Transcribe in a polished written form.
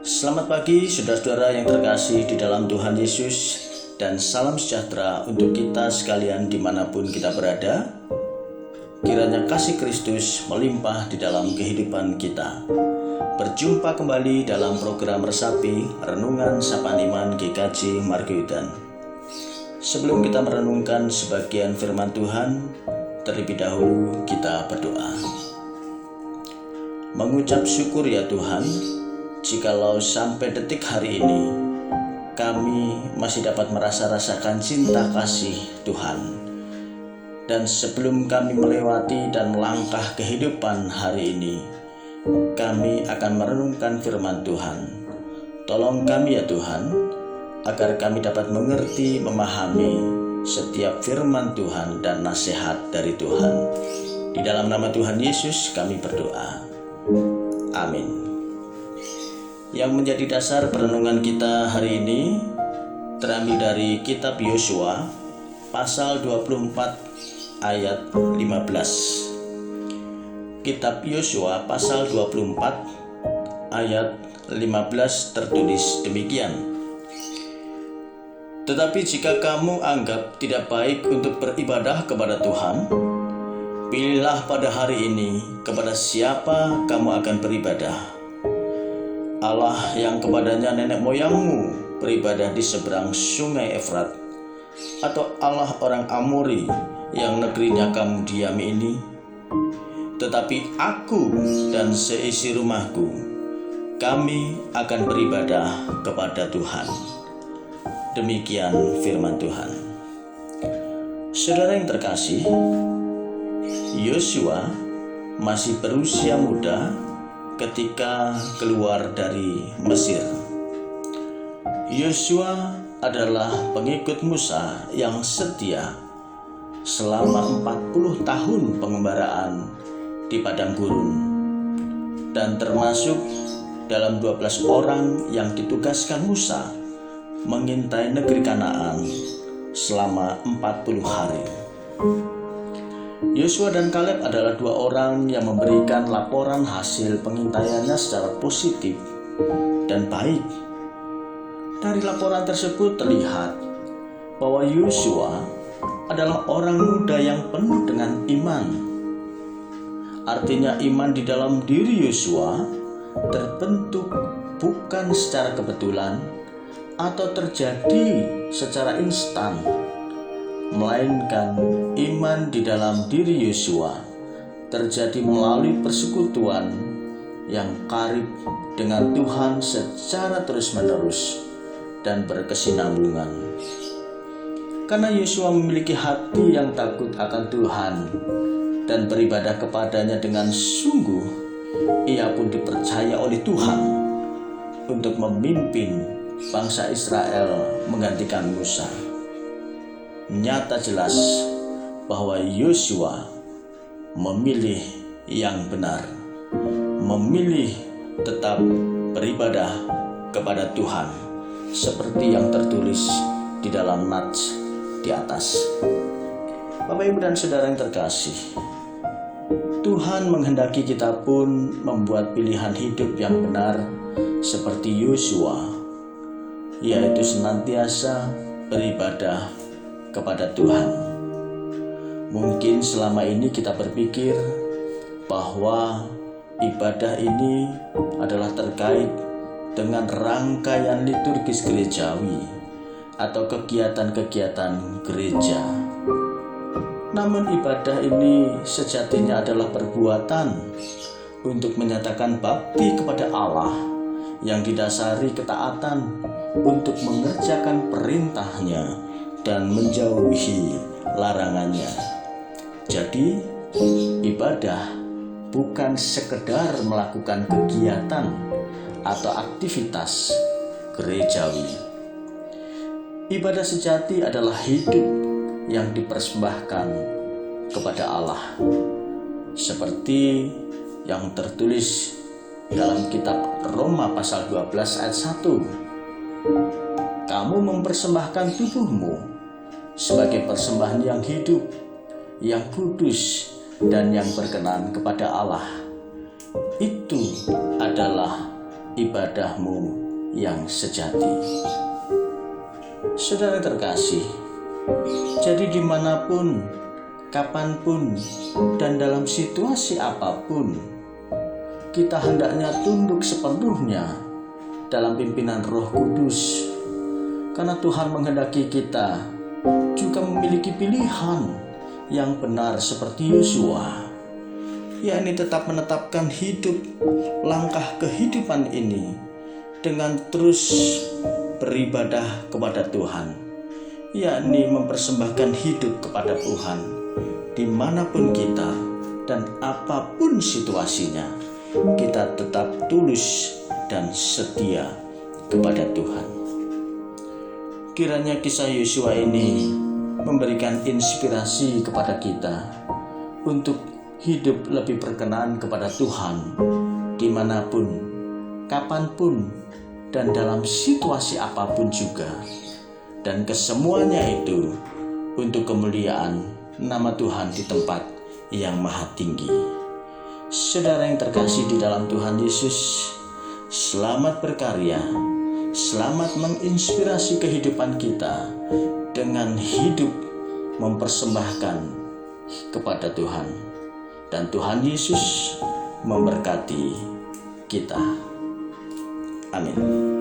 Selamat pagi saudara-saudara yang terkasih di dalam Tuhan Yesus, dan salam sejahtera untuk kita sekalian dimanapun kita berada. Kiranya kasih Kristus melimpah di dalam kehidupan kita. Berjumpa kembali dalam program Resapi Renungan Sapaan Iman GKJ Margodan. Sebelum kita merenungkan sebagian firman Tuhan, terlebih dahulu kita berdoa. Mengucap syukur ya Tuhan, jikalau sampai detik hari ini kami masih dapat rasakan cinta kasih Tuhan. Dan sebelum kami melewati dan melangkah kehidupan hari ini, kami akan merenungkan firman Tuhan. Tolong kami ya Tuhan, agar kami dapat mengerti, memahami setiap firman Tuhan dan nasihat dari Tuhan. Di dalam nama Tuhan Yesus kami berdoa. Amin. Yang menjadi dasar perenungan kita hari ini terambil dari kitab Yosua pasal 24 ayat 15. Kitab Yosua pasal 24 ayat 15 tertulis demikian. Tetapi jika kamu anggap tidak baik untuk beribadah kepada Tuhan, pilihlah pada hari ini kepada siapa kamu akan beribadah. Allah yang kepadanya nenek moyangmu beribadah di seberang sungai Efrat, atau Allah orang Amori yang negerinya kamu diami ini? Tetapi aku dan seisi rumahku, kami akan beribadah kepada Tuhan. Demikian firman Tuhan. Saudara yang terkasih, Yosua masih berusia muda ketika keluar dari Mesir. Yosua adalah pengikut Musa yang setia selama 40 tahun pengembaraan di padang gurun, dan termasuk dalam 12 orang yang ditugaskan Musa mengintai negeri Kanaan selama 40 hari. Yosua dan Kaleb adalah dua orang yang memberikan laporan hasil pengintaiannya secara positif dan baik. Dari laporan tersebut terlihat bahwa Yosua adalah orang muda yang penuh dengan iman. Artinya iman di dalam diri Yosua terbentuk bukan secara kebetulan atau terjadi secara instan, melainkan iman di dalam diri Yosua terjadi melalui persekutuan yang karib dengan Tuhan secara terus-menerus dan berkesinambungan. Karena Yosua memiliki hati yang takut akan Tuhan dan beribadah kepadanya dengan sungguh, ia pun dipercaya oleh Tuhan untuk memimpin bangsa Israel menggantikan Musa. Nyata jelas bahwa Yosua memilih yang benar, memilih tetap beribadah kepada Tuhan seperti yang tertulis di dalam nats di atas. Bapak, Ibu, dan saudara yang terkasih, Tuhan menghendaki kita pun membuat pilihan hidup yang benar seperti Yosua, yaitu senantiasa beribadah kepada Tuhan. Mungkin selama ini kita berpikir bahwa ibadah ini adalah terkait dengan rangkaian liturgis gerejawi atau kegiatan-kegiatan gereja. Namun ibadah ini sejatinya adalah perbuatan untuk menyatakan bakti kepada Allah yang didasari ketaatan untuk mengerjakan perintahnya dan menjauhi larangannya. Jadi, ibadah bukan sekedar melakukan kegiatan atau aktivitas gerejawi. Ibadah sejati adalah hidup yang dipersembahkan kepada Allah, seperti yang tertulis dalam kitab Roma pasal 12 ayat 1. Kamu mempersembahkan tubuhmu sebagai persembahan yang hidup, yang kudus, dan yang berkenan kepada Allah. Itu adalah ibadahmu yang sejati. Saudara terkasih, jadi dimanapun, kapanpun, dan dalam situasi apapun, kita hendaknya tunduk sepenuhnya dalam pimpinan Roh Kudus, karena Tuhan menghendaki kita juga memiliki pilihan yang benar seperti Yosua, yakni tetap menetapkan hidup langkah kehidupan ini dengan terus beribadah kepada Tuhan, yakni mempersembahkan hidup kepada Tuhan dimanapun kita dan apapun situasinya. Kita tetap tulus dan setia kepada Tuhan. Kiranya kisah Yosua ini memberikan inspirasi kepada kita untuk hidup lebih berkenan kepada Tuhan dimanapun, kapanpun, dan dalam situasi apapun juga. Dan kesemuanya itu untuk kemuliaan nama Tuhan di tempat yang maha tinggi. Saudara yang terkasih di dalam Tuhan Yesus, selamat berkarya, selamat menginspirasi kehidupan kita dengan hidup mempersembahkan kepada Tuhan. Dan Tuhan Yesus memberkati kita. Amin.